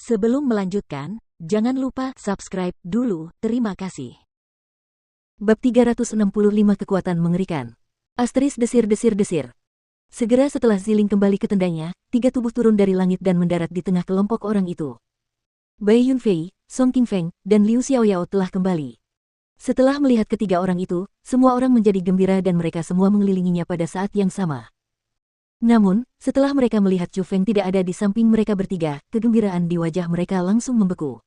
Sebelum melanjutkan, jangan lupa subscribe dulu, terima kasih. Bab 365 Kekuatan Mengerikan. Asteris desir-desir-desir. Segera setelah Ziling kembali ke tendanya, 3 tubuh turun dari langit dan mendarat di tengah kelompok orang itu. Bai Yunfei, Song Qingfeng, dan Liu Xiaoyao telah kembali. Setelah melihat ketiga orang itu, semua orang menjadi gembira dan mereka semua mengelilinginya pada saat yang sama. Namun, setelah mereka melihat Chu Feng tidak ada di samping mereka bertiga, kegembiraan di wajah mereka langsung membeku.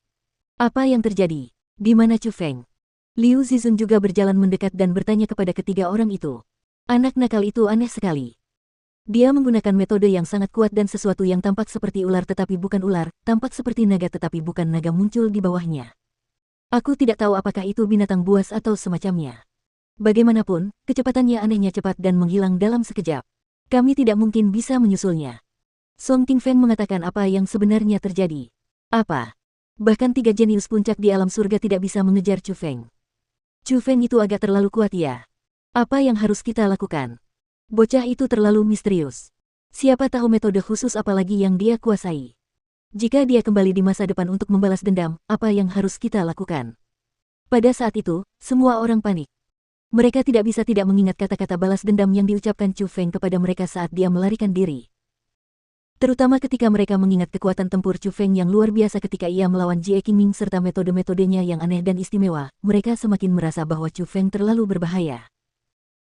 Apa yang terjadi? Di mana Chu Feng? Liu Zizun juga berjalan mendekat dan bertanya kepada ketiga orang itu. Anak nakal itu aneh sekali. Dia menggunakan metode yang sangat kuat dan sesuatu yang tampak seperti ular tetapi bukan ular, tampak seperti naga tetapi bukan naga muncul di bawahnya. Aku tidak tahu apakah itu binatang buas atau semacamnya. Bagaimanapun, kecepatannya anehnya cepat dan menghilang dalam sekejap. Kami tidak mungkin bisa menyusulnya. Song Qingfeng mengatakan apa yang sebenarnya terjadi. Apa? Bahkan 3 jenius puncak di alam surga tidak bisa mengejar Chu Feng. Chu Feng itu agak terlalu kuat ya. Apa yang harus kita lakukan? Bocah itu terlalu misterius. Siapa tahu metode khusus apalagi yang dia kuasai. Jika dia kembali di masa depan untuk membalas dendam, apa yang harus kita lakukan? Pada saat itu, semua orang panik. Mereka tidak bisa tidak mengingat kata-kata balas dendam yang diucapkan Chu Feng kepada mereka saat dia melarikan diri. Terutama ketika mereka mengingat kekuatan tempur Chu Feng yang luar biasa ketika ia melawan Jie Qingming serta metode-metodenya yang aneh dan istimewa, mereka semakin merasa bahwa Chu Feng terlalu berbahaya.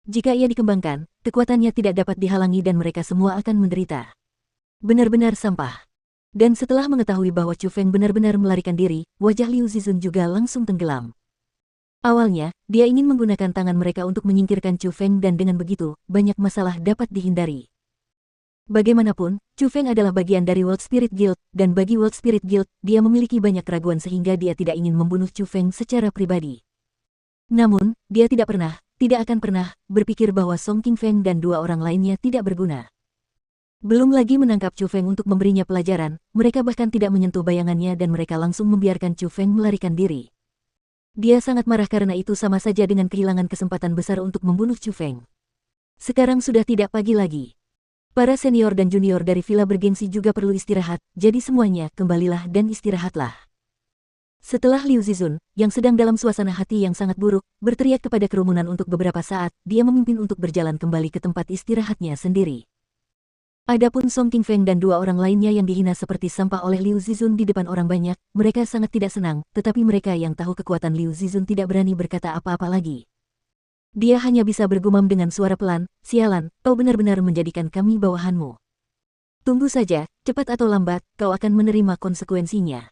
Jika ia dikembangkan, kekuatannya tidak dapat dihalangi dan mereka semua akan menderita. Benar-benar sampah. Dan setelah mengetahui bahwa Chu Feng benar-benar melarikan diri, wajah Liu Zizun juga langsung tenggelam. Awalnya, dia ingin menggunakan tangan mereka untuk menyingkirkan Chu Feng dan dengan begitu, banyak masalah dapat dihindari. Bagaimanapun, Chu Feng adalah bagian dari World Spirit Guild, dan bagi World Spirit Guild, dia memiliki banyak keraguan sehingga dia tidak ingin membunuh Chu Feng secara pribadi. Namun, dia tidak akan pernah, berpikir bahwa Song Qingfeng dan 2 orang lainnya tidak berguna. Belum lagi menangkap Chu Feng untuk memberinya pelajaran, mereka bahkan tidak menyentuh bayangannya dan mereka langsung membiarkan Chu Feng melarikan diri. Dia sangat marah karena itu sama saja dengan kehilangan kesempatan besar untuk membunuh Chu Feng. Sekarang sudah tidak pagi lagi. Para senior dan junior dari villa bergengsi juga perlu istirahat, jadi semuanya kembalilah dan istirahatlah. Setelah Liu Zizun, yang sedang dalam suasana hati yang sangat buruk, berteriak kepada kerumunan untuk beberapa saat, dia memimpin untuk berjalan kembali ke tempat istirahatnya sendiri. Adapun Song Qingfeng dan 2 orang lainnya yang dihina seperti sampah oleh Liu Zizun di depan orang banyak, mereka sangat tidak senang, tetapi mereka yang tahu kekuatan Liu Zizun tidak berani berkata apa-apa lagi. Dia hanya bisa bergumam dengan suara pelan, "Sialan, kau benar-benar menjadikan kami bawahanmu. Tunggu saja, cepat atau lambat, kau akan menerima konsekuensinya."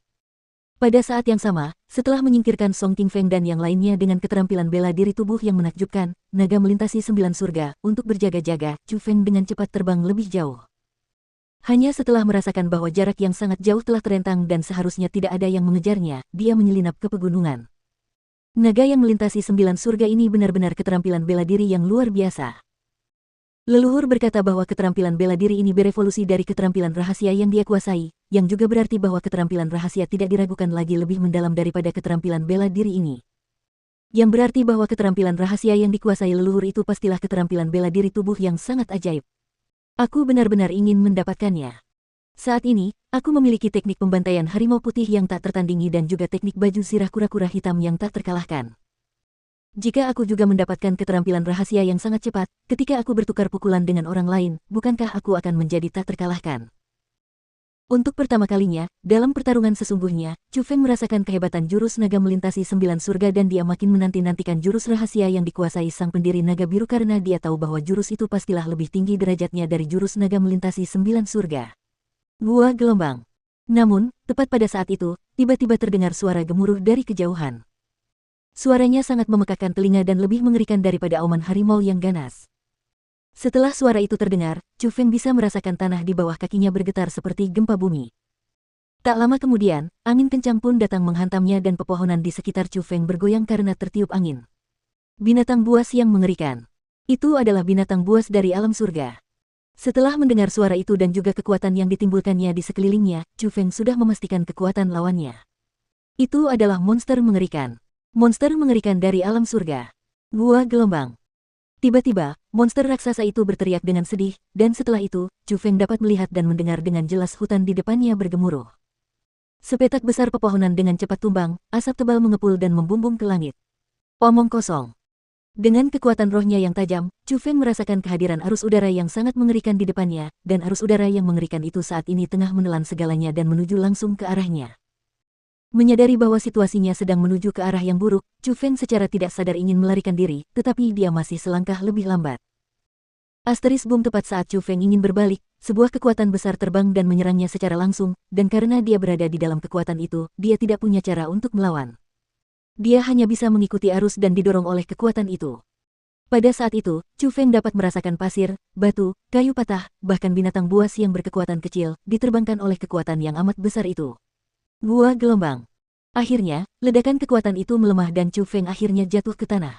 Pada saat yang sama, setelah menyingkirkan Song Qingfeng dan yang lainnya dengan keterampilan bela diri tubuh yang menakjubkan, naga melintasi 9 surga, untuk berjaga-jaga, Chu Feng dengan cepat terbang lebih jauh. Hanya setelah merasakan bahwa jarak yang sangat jauh telah terentang dan seharusnya tidak ada yang mengejarnya, dia menyelinap ke pegunungan. Naga yang melintasi 9 surga ini benar-benar keterampilan bela diri yang luar biasa. Leluhur berkata bahwa keterampilan bela diri ini berevolusi dari keterampilan rahasia yang dia kuasai, yang juga berarti bahwa keterampilan rahasia tidak diragukan lagi lebih mendalam daripada keterampilan bela diri ini. Yang berarti bahwa keterampilan rahasia yang dikuasai leluhur itu pastilah keterampilan bela diri tubuh yang sangat ajaib. Aku benar-benar ingin mendapatkannya. Saat ini, aku memiliki teknik pembantaian harimau putih yang tak tertandingi dan juga teknik baju sirah kura-kura hitam yang tak terkalahkan. Jika aku juga mendapatkan keterampilan rahasia yang sangat cepat, ketika aku bertukar pukulan dengan orang lain, bukankah aku akan menjadi tak terkalahkan? Untuk pertama kalinya, dalam pertarungan sesungguhnya, Chu Feng merasakan kehebatan jurus naga melintasi 9 surga dan dia makin menanti-nantikan jurus rahasia yang dikuasai sang pendiri naga biru karena dia tahu bahwa jurus itu pastilah lebih tinggi derajatnya dari jurus naga melintasi 9 surga. Gua gelombang. Namun, tepat pada saat itu, tiba-tiba terdengar suara gemuruh dari kejauhan. Suaranya sangat memekakkan telinga dan lebih mengerikan daripada auman harimau yang ganas. Setelah suara itu terdengar, Chu Feng bisa merasakan tanah di bawah kakinya bergetar seperti gempa bumi. Tak lama kemudian, angin kencang pun datang menghantamnya dan pepohonan di sekitar Chu Feng bergoyang karena tertiup angin. Binatang buas yang mengerikan. Itu adalah binatang buas dari alam surga. Setelah mendengar suara itu dan juga kekuatan yang ditimbulkannya di sekelilingnya, Chu Feng sudah memastikan kekuatan lawannya. Itu adalah monster mengerikan. Monster mengerikan dari alam surga. Gua gelombang. Tiba-tiba, monster raksasa itu berteriak dengan sedih, dan setelah itu, Chu Feng dapat melihat dan mendengar dengan jelas hutan di depannya bergemuruh. Sepetak besar pepohonan dengan cepat tumbang, asap tebal mengepul dan membumbung ke langit. Omong kosong. Dengan kekuatan rohnya yang tajam, Chu Feng merasakan kehadiran arus udara yang sangat mengerikan di depannya, dan arus udara yang mengerikan itu saat ini tengah menelan segalanya dan menuju langsung ke arahnya. Menyadari bahwa situasinya sedang menuju ke arah yang buruk, Chu Feng secara tidak sadar ingin melarikan diri, tetapi dia masih selangkah lebih lambat. Asteris boom tepat saat Chu Feng ingin berbalik, sebuah kekuatan besar terbang dan menyerangnya secara langsung, dan karena dia berada di dalam kekuatan itu, dia tidak punya cara untuk melawan. Dia hanya bisa mengikuti arus dan didorong oleh kekuatan itu. Pada saat itu, Chu Feng dapat merasakan pasir, batu, kayu patah, bahkan binatang buas yang berkekuatan kecil, diterbangkan oleh kekuatan yang amat besar itu. Gua gelombang. Akhirnya, ledakan kekuatan itu melemah dan Chu Feng akhirnya jatuh ke tanah.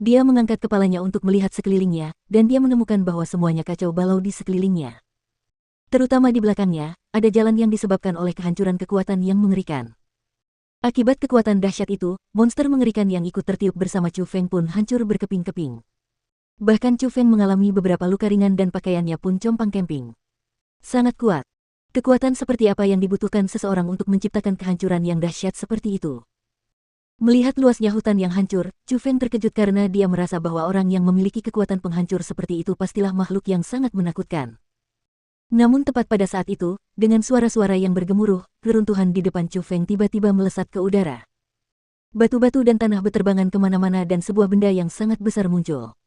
Dia mengangkat kepalanya untuk melihat sekelilingnya, dan dia menemukan bahwa semuanya kacau balau di sekelilingnya. Terutama di belakangnya, ada jalan yang disebabkan oleh kehancuran kekuatan yang mengerikan. Akibat kekuatan dahsyat itu, monster mengerikan yang ikut tertiup bersama Chu Feng pun hancur berkeping-keping. Bahkan Chu Feng mengalami beberapa luka ringan dan pakaiannya pun compang-camping. Sangat kuat. Kekuatan seperti apa yang dibutuhkan seseorang untuk menciptakan kehancuran yang dahsyat seperti itu? Melihat luasnya hutan yang hancur, Chu Feng terkejut karena dia merasa bahwa orang yang memiliki kekuatan penghancur seperti itu pastilah makhluk yang sangat menakutkan. Namun tepat pada saat itu, dengan suara-suara yang bergemuruh, reruntuhan di depan Chu Feng tiba-tiba melesat ke udara. Batu-batu dan tanah beterbangan kemana-mana dan sebuah benda yang sangat besar muncul.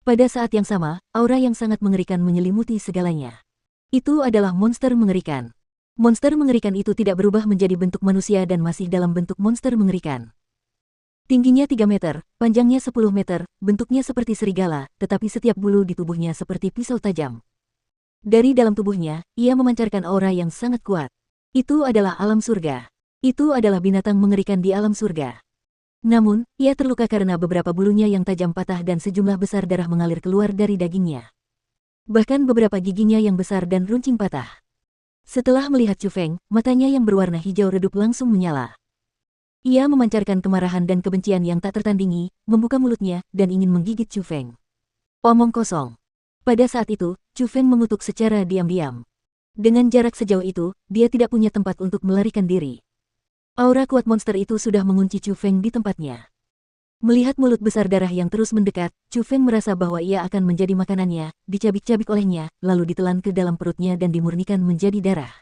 Pada saat yang sama, aura yang sangat mengerikan menyelimuti segalanya. Itu adalah monster mengerikan. Monster mengerikan itu tidak berubah menjadi bentuk manusia dan masih dalam bentuk monster mengerikan. Tingginya 3 meter, panjangnya 10 meter, bentuknya seperti serigala, tetapi setiap bulu di tubuhnya seperti pisau tajam. Dari dalam tubuhnya, ia memancarkan aura yang sangat kuat. Itu adalah alam surga. Itu adalah binatang mengerikan di alam surga. Namun, ia terluka karena beberapa bulunya yang tajam patah dan sejumlah besar darah mengalir keluar dari dagingnya. Bahkan beberapa giginya yang besar dan runcing patah. Setelah melihat Chu Feng, matanya yang berwarna hijau redup langsung menyala. Ia memancarkan kemarahan dan kebencian yang tak tertandingi, membuka mulutnya, dan ingin menggigit Chu Feng. Omong kosong. Pada saat itu, Chu Feng mengutuk secara diam-diam. Dengan jarak sejauh itu, dia tidak punya tempat untuk melarikan diri. Aura kuat monster itu sudah mengunci Chu Feng di tempatnya. Melihat mulut besar darah yang terus mendekat, Chu Feng merasa bahwa ia akan menjadi makanannya, dicabik-cabik olehnya, lalu ditelan ke dalam perutnya dan dimurnikan menjadi darah.